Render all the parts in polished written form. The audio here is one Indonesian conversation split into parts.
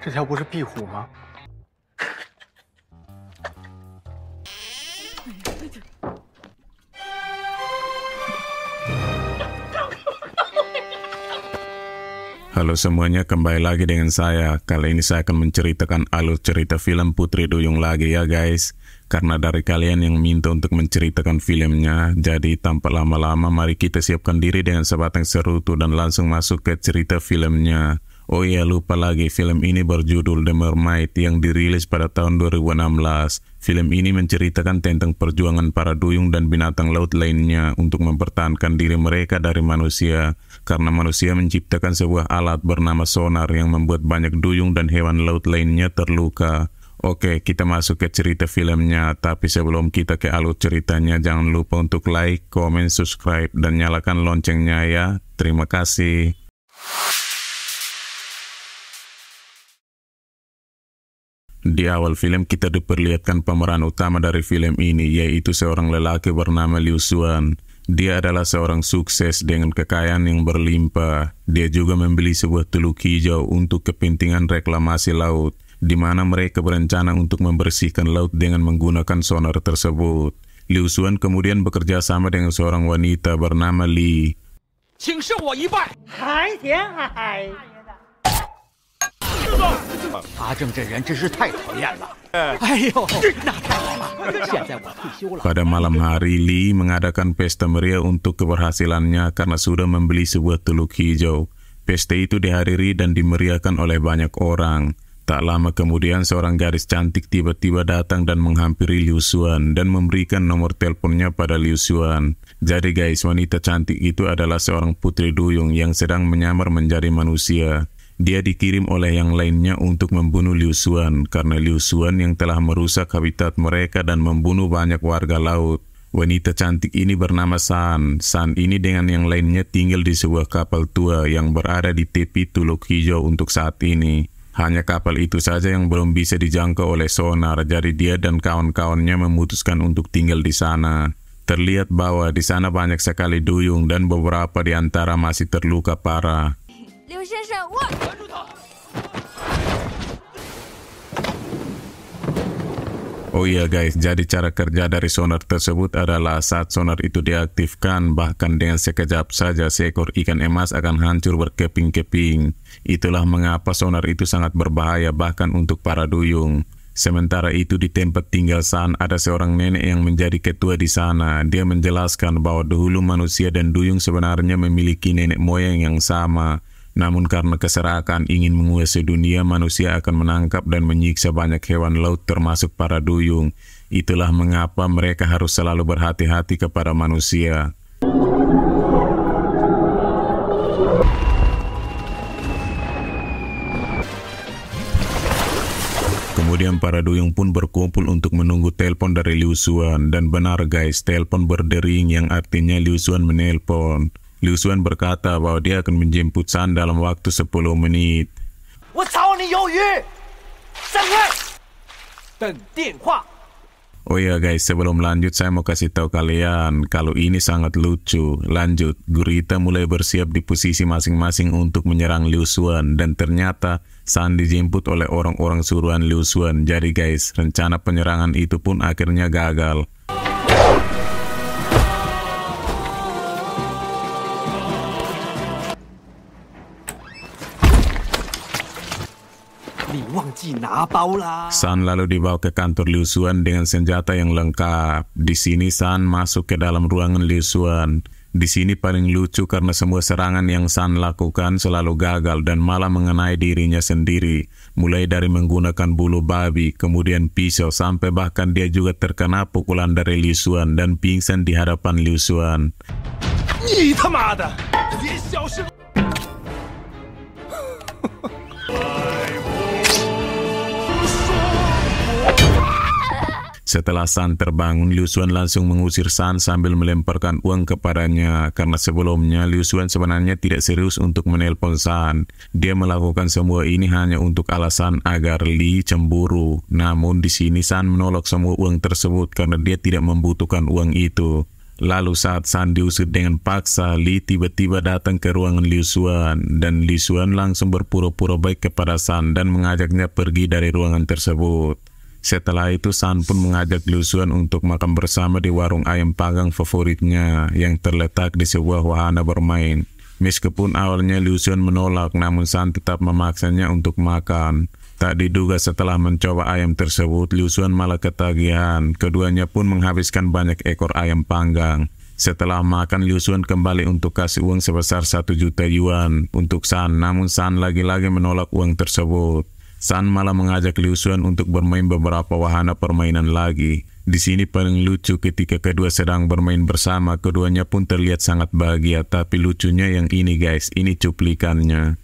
这条不是壁虎吗？ Halo semuanya, kembali lagi dengan saya. Kali ini saya akan menceritakan alur cerita film Putri Duyung lagi ya guys. Karena dari kalian yang minta untuk menceritakan filmnya, jadi tanpa lama-lama mari kita siapkan diri dengan sebatang serutu dan langsung masuk ke cerita filmnya. Oh iya, lupa lagi, film ini berjudul The Mermaid yang dirilis pada tahun 2016. Film ini menceritakan tentang perjuangan para duyung dan binatang laut lainnya untuk mempertahankan diri mereka dari manusia. Karena manusia menciptakan sebuah alat bernama sonar yang membuat banyak duyung dan hewan laut lainnya terluka. Oke, kita masuk ke cerita filmnya. Tapi sebelum kita ke alur ceritanya, jangan lupa untuk like, komen, subscribe, dan nyalakan loncengnya ya. Terima kasih. Di awal film kita diperlihatkan pemeran utama dari film ini, yaitu seorang lelaki bernama Liu Xuan. Dia adalah seorang sukses dengan kekayaan yang berlimpah. Dia juga membeli sebuah teluk hijau untuk kepentingan reklamasi laut, di mana mereka berencana untuk membersihkan laut dengan menggunakan sonar tersebut. Liu Xuan kemudian bekerja sama dengan seorang wanita bernama Li. 请受我一拜。海天海。 阿正这人真是太讨厌了。哎呦，那太好了！现在我退休了。 Pada malam hari, Li mengadakan pesta meriah untuk keberhasilannya karena sudah membeli sebuah teluk hijau. Pesta itu dihadiri dan dimeriahkan oleh banyak orang. Tak lama kemudian, seorang gadis cantik tiba-tiba datang dan menghampiri Liu Xuan dan memberikan nomor teleponnya pada Liu Xuan. Jadi guys, wanita cantik itu adalah seorang putri duyung yang sedang menyamar menjadi manusia. Dia dikirim oleh yang lainnya untuk membunuh Liu Xuan karena Liu Xuan yang telah merusak habitat mereka dan membunuh banyak warga laut. Wanita cantik ini bernama San. San ini dengan yang lainnya tinggal di sebuah kapal tua yang berada di tepi teluk hijau untuk saat ini. Hanya kapal itu saja yang belum bisa dijangkau oleh sonar, jadi dia dan kawan-kawannya memutuskan untuk tinggal di sana. Terlihat bahwa di sana banyak sekali duyung dan beberapa di antara masih terluka parah. 刘先生，我拦住他！ Oh iya guys, jadi cara kerja dari sonar tersebut adalah saat sonar itu diaktifkan, bahkan dengan sekejap saja seekor ikan emas akan hancur berkeping-keping. Itulah mengapa sonar itu sangat berbahaya bahkan untuk para duyung. Sementara itu di tempat tinggal San ada seorang nenek yang menjadi ketua di sana. Dia menjelaskan bahwa dahulu manusia dan duyung sebenarnya memiliki nenek moyang yang sama. Namun karena keserakan ingin menguasai dunia, manusia akan menangkap dan menyiksa banyak hewan laut termasuk para duyung. Itulah mengapa mereka harus selalu berhati-hati kepada manusia. Kemudian para duyung pun berkumpul untuk menunggu telepon dari Liu Xuan. Dan benar guys, telepon berdering yang artinya Liu Xuan menelpon. Liu Xuan berkata bahwa dia akan menjemput San dalam waktu 10 menit. 我操你鱿鱼！散开！等电话。 Oh ya guys, sebelum lanjut saya mau kasih tahu kalian kalau ini sangat lucu. Lanjut, gurita mulai bersiap di posisi masing-masing untuk menyerang Liu Xuan dan ternyata San dijemput oleh orang-orang suruhan Liu Xuan. Jadi guys, rencana penyerangan itu pun akhirnya gagal. San lalu dibawa ke kantor Liu Xuan dengan senjata yang lengkap. Di sini San masuk ke dalam ruangan Liu Xuan. Di sini paling lucu karena semua serangan yang San lakukan selalu gagal dan malah mengenai dirinya sendiri. Mulai dari menggunakan bulu babi, kemudian pisau, sampai bahkan dia juga terkena pukulan dari Liu Xuan dan pingsan di hadapan Liu Xuan. 你他妈的！别小声！ Setelah San terbangun, Liu Xuan langsung mengusir San sambil melemparkan uang kepadanya. Karena sebelumnya Liu Xuan sebenarnya tidak serius untuk menelpon San. Dia melakukan semua ini hanya untuk alasan agar Li cemburu. Namun di sini San menolak semua uang tersebut karena dia tidak membutuhkan uang itu. Lalu saat San diusir dengan paksa, Li tiba-tiba datang ke ruangan Liu Xuan, dan Liu Xuan langsung berpura-pura baik kepada San dan mengajaknya pergi dari ruangan tersebut. Setelah itu San pun mengajak Liu Xuan untuk makan bersama di warung ayam panggang favoritnya yang terletak di sebuah wahana bermain. Meskipun awalnya Liu Xuan menolak, namun San tetap memaksanya untuk makan. Tak diduga setelah mencoba ayam tersebut, Liu Xuan malah ketagihan. Keduanya pun menghabiskan banyak ekor ayam panggang. Setelah makan, Liu Xuan kembali untuk kasih uang sebesar 1 juta yuan untuk San, namun San lagi-lagi menolak uang tersebut. San malah mengajak Liu Xuan untuk bermain beberapa wahana permainan lagi. Di sini paling lucu ketika kedua sedang bermain bersama, keduanya pun terlihat sangat bahagia. Tapi lucunya yang ini guys, ini cuplikannya.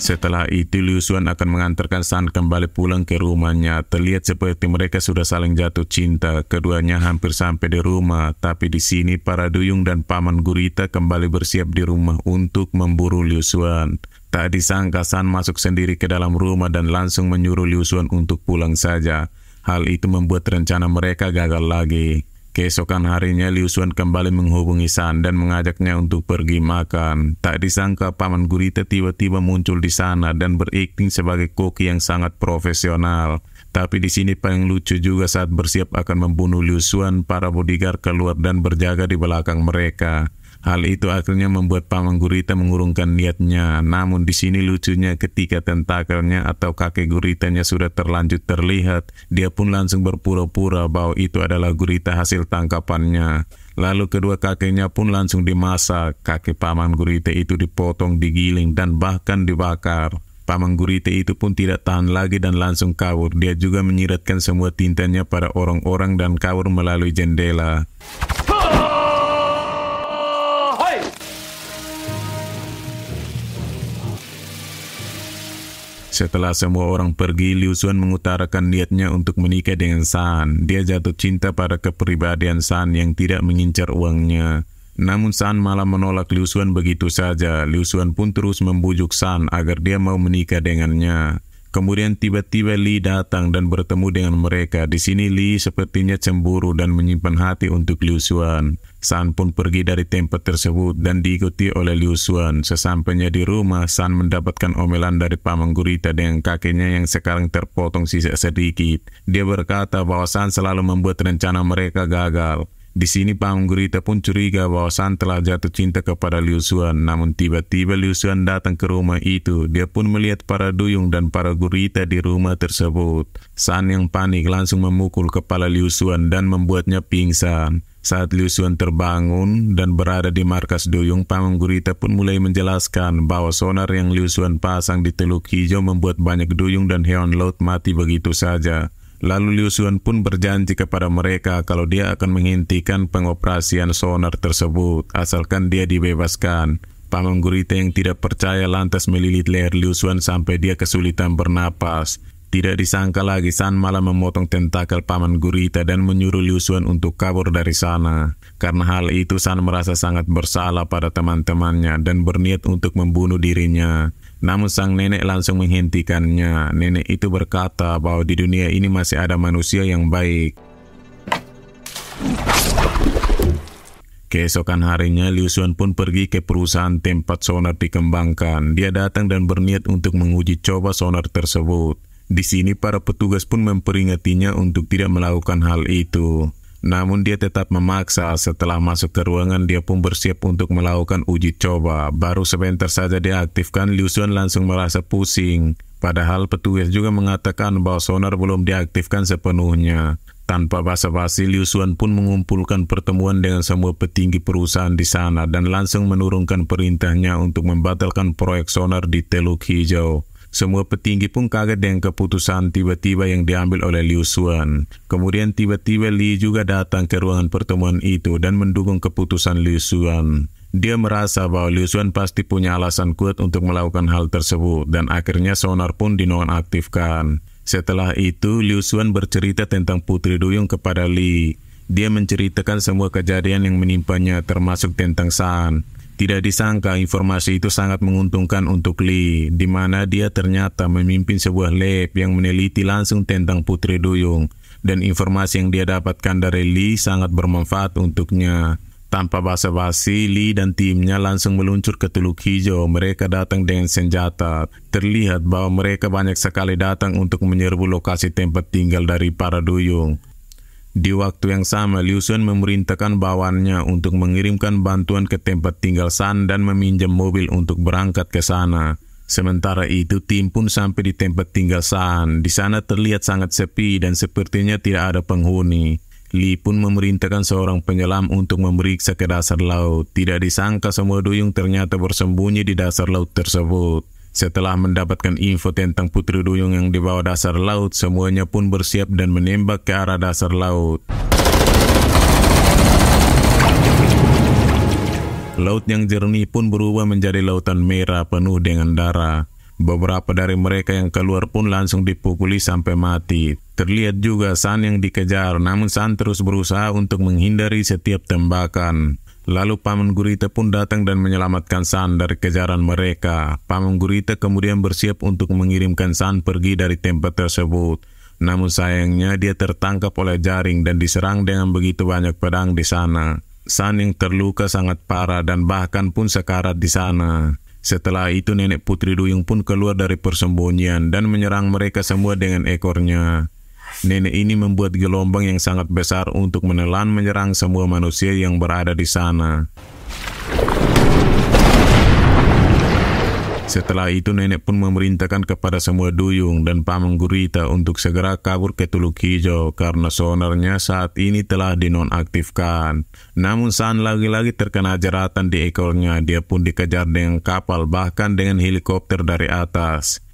Setelah itu Liu Xuan akan mengantarkan San kembali pulang ke rumahnya. Terlihat seperti mereka sudah saling jatuh cinta. Keduanya hampir sampai di rumah, tapi di sini para duyung dan paman gurita kembali bersiap di rumah untuk memburu Liu Xuan. Tak disangka San masuk sendiri ke dalam rumah dan langsung menyuruh Liu Xuan untuk pulang saja. Hal itu membuat rencana mereka gagal lagi. Keesokan harinya Liu Xuan kembali menghubungi San dan mengajaknya untuk pergi makan. Tak disangka paman gurita tiba-tiba muncul di sana dan berakting sebagai koki yang sangat profesional. Tapi di sini paling lucu juga saat bersiap akan membunuh Liu Xuan, para bodyguard keluar dan berjaga di belakang mereka. Hal itu akhirnya membuat paman gurita mengurungkan niatnya. Namun di sini lucunya ketika tentakelnya atau kakek guritanya sudah terlanjur terlihat, dia pun langsung berpura-pura bahwa itu adalah gurita hasil tangkapannya. Lalu kedua kakeknya pun langsung dimasak. Kakek paman gurita itu dipotong, digiling, dan bahkan dibakar. Paman gurita itu pun tidak tahan lagi dan langsung kabur. Dia juga menyiratkan semua tintanya pada orang-orang dan kabur melalui jendela. Setelah semua orang pergi, Liu Xuan mengutarakan niatnya untuk menikah dengan San. Dia jatuh cinta pada kepribadian San yang tidak mengincar uangnya. Namun San malah menolak Liu Xuan begitu saja. Liu Xuan pun terus membujuk San agar dia mau menikah dengannya. Kemudian tiba-tiba Li datang dan bertemu dengan mereka. Di sini Li sepertinya cemburu dan menyimpan hati untuk Liu Xuan. San pun pergi dari tempat tersebut dan diikuti oleh Liu Xuan. Sesampainya di rumah, San mendapatkan omelan dari paman gurita dengan kakeknya yang sekarang terpotong sisa sedikit. Dia berkata bahwa San selalu membuat rencana mereka gagal. Di sini paman gurita pun curiga bahwa San telah jatuh cinta kepada Liu Xuan. Namun tiba-tiba Liu Xuan datang ke rumah itu. Dia pun melihat para duyung dan para gurita di rumah tersebut. San yang panik langsung memukul kepala Liu Xuan dan membuatnya pingsan. Saat Liu Xuan terbangun dan berada di markas duyung, paman gurita pun mulai menjelaskan bahwa sonar yang Liu Xuan pasang di Teluk Hijau membuat banyak duyung dan hewan laut mati begitu saja. Lalu Liu Xuan pun berjanji kepada mereka kalau dia akan menghentikan pengoperasian sonar tersebut asalkan dia dibebaskan. Paman gurita yang tidak percaya lantas melilit leher Liu Xuan sampai dia kesulitan bernapas. Tidak disangka lagi San malah memotong tentakel paman gurita dan menyuruh Liu Xuan untuk kabur dari sana. Karena hal itu San merasa sangat bersalah pada teman-temannya dan berniat untuk membunuh dirinya. Namun sang nenek langsung menghentikannya. Nenek itu berkata bahwa di dunia ini masih ada manusia yang baik. Keesokan harinya, Liu Xuan pun pergi ke perusahaan tempat sonar dikembangkan. Dia datang dan berniat untuk menguji coba sonar tersebut. Di sini para petugas pun memperingatinya untuk tidak melakukan hal itu. Namun dia tetap memaksa. Setelah masuk ke ruangan, dia pun bersiap untuk melakukan uji coba. Baru sebentar saja dia aktifkan, Liu Xuan langsung merasa pusing. Padahal petugas juga mengatakan bahwa sonar belum diaktifkan sepenuhnya. Tanpa basa-basi, Liu Xuan pun mengumpulkan pertemuan dengan semua petinggi perusahaan di sana dan langsung menurunkan perintahnya untuk membatalkan proyek sonar di Teluk Hijau. Semua petinggi pun kaget dengan keputusan tiba-tiba yang diambil oleh Liu Xuan. Kemudian tiba-tiba Li juga datang ke ruangan pertemuan itu dan mendukung keputusan Liu Xuan. Dia merasa bahwa Liu Xuan pasti punya alasan kuat untuk melakukan hal tersebut dan akhirnya sonar pun dinonaktifkan. Setelah itu, Liu Xuan bercerita tentang Putri Duyung kepada Li. Dia menceritakan semua kejadian yang menimpanya termasuk tentang San. Tidak disangka informasi itu sangat menguntungkan untuk Lee, di mana dia ternyata memimpin sebuah lab yang meneliti langsung tentang Putri Duyung, dan informasi yang dia dapatkan dari Lee sangat bermanfaat untuknya. Tanpa basa-basi, Lee dan timnya langsung meluncur ke Teluk Hijau. Mereka datang dengan senjata. Terlihat bahwa mereka banyak sekali datang untuk menyerbu lokasi tempat tinggal dari para Duyung. Di waktu yang sama, Liu Xuan memerintahkan bawahannya untuk mengirimkan bantuan ke tempat tinggal San dan meminjam mobil untuk berangkat ke sana. Sementara itu, tim pun sampai di tempat tinggal San. Di sana terlihat sangat sepi dan sepertinya tidak ada penghuni. Li pun memerintahkan seorang penyelam untuk memeriksa ke dasar laut. Tidak disangka semua Duyung ternyata bersembunyi di dasar laut tersebut. Setelah mendapatkan info tentang Putri Duyung yang di bawah dasar laut, semuanya pun bersiap dan menembak ke arah dasar laut. Laut yang jernih pun berubah menjadi lautan merah penuh dengan darah. Beberapa dari mereka yang keluar pun langsung dipukuli sampai mati. Terlihat juga San yang dikejar, namun San terus berusaha untuk menghindari setiap tembakan. Lalu Paman Gurita pun datang dan menyelamatkan San dari kejaran mereka. Paman Gurita kemudian bersiap untuk mengirimkan San pergi dari tempat tersebut. Namun sayangnya dia tertangkap oleh jaring dan diserang dengan begitu banyak pedang di sana. San yang terluka sangat parah dan bahkan pun sekarat di sana. Setelah itu nenek Putri Duyung pun keluar dari persembunyian dan menyerang mereka semua dengan ekornya. Nenek ini membuat gelombang yang sangat besar untuk menelan menyerang semua manusia yang berada di sana. Setelah itu nenek pun memerintahkan kepada semua Duyung dan Paman Gurita untuk segera kabur ke Teluk Hijau karena sonarnya saat ini telah dinonaktifkan. Namun San lagi-lagi terkena jeratan di ekornya. Dia pun dikejar dengan kapal bahkan dengan helikopter dari atas.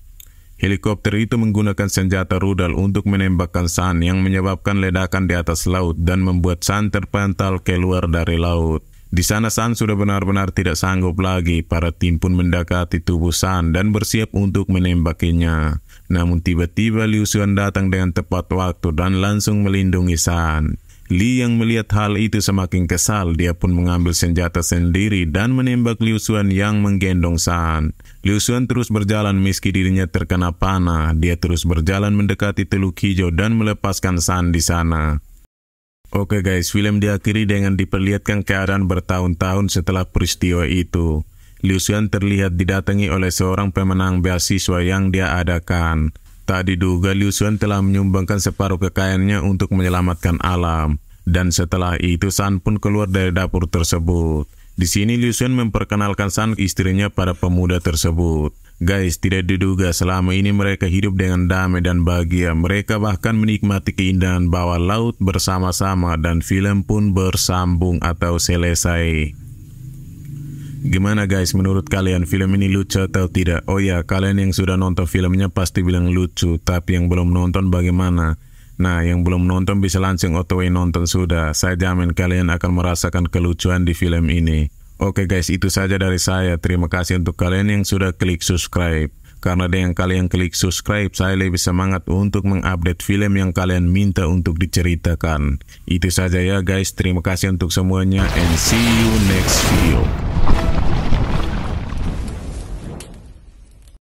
Helikopter itu menggunakan senjata rudal untuk menembakkan San yang menyebabkan ledakan di atas laut dan membuat San terpental keluar dari laut. Di sana San sudah benar-benar tidak sanggup lagi. Para tim pun mendekati tubuh San dan bersiap untuk menembakinya. Namun tiba-tiba Liu Xuan datang dengan tepat waktu dan langsung melindungi San. Li yang melihat hal itu semakin kesal. Dia pun mengambil senjata sendiri dan menembak Liu Xuan yang menggendong San. Liu Xuan terus berjalan meski dirinya terkena panah. Dia terus berjalan mendekati Teluk Hijau dan melepaskan San di sana. Oke guys, film diakhiri dengan diperlihatkan keadaan bertahun-tahun setelah peristiwa itu. Liu Xuan terlihat didatangi oleh seorang pemenang beasiswa yang dia adakan. Tak diduga Liu Xuan telah menyumbangkan separuh kekayaannya untuk menyelamatkan alam. Dan setelah itu San pun keluar dari dapur tersebut. Di sini Liu Xuan memperkenalkan San istrinya pada pemuda tersebut. Guys, tidak diduga selama ini mereka hidup dengan damai dan bahagia. Mereka bahkan menikmati keindahan bawah laut bersama-sama dan film pun bersambung atau selesai. Gimana guys, menurut kalian film ini lucu atau tidak? Oh ya, kalian yang sudah nonton filmnya pasti bilang lucu, tapi yang belum nonton bagaimana? Nah, yang belum nonton bisa langsung otw nonton sudah. Saya jamin kalian akan merasakan kelucuan di film ini. Oke guys, itu saja dari saya. Terima kasih untuk kalian yang sudah klik subscribe. Karena dengan kalian klik subscribe, saya lebih semangat untuk mengupdate film yang kalian minta untuk diceritakan. Itu saja ya guys, terima kasih untuk semuanya and see you next video.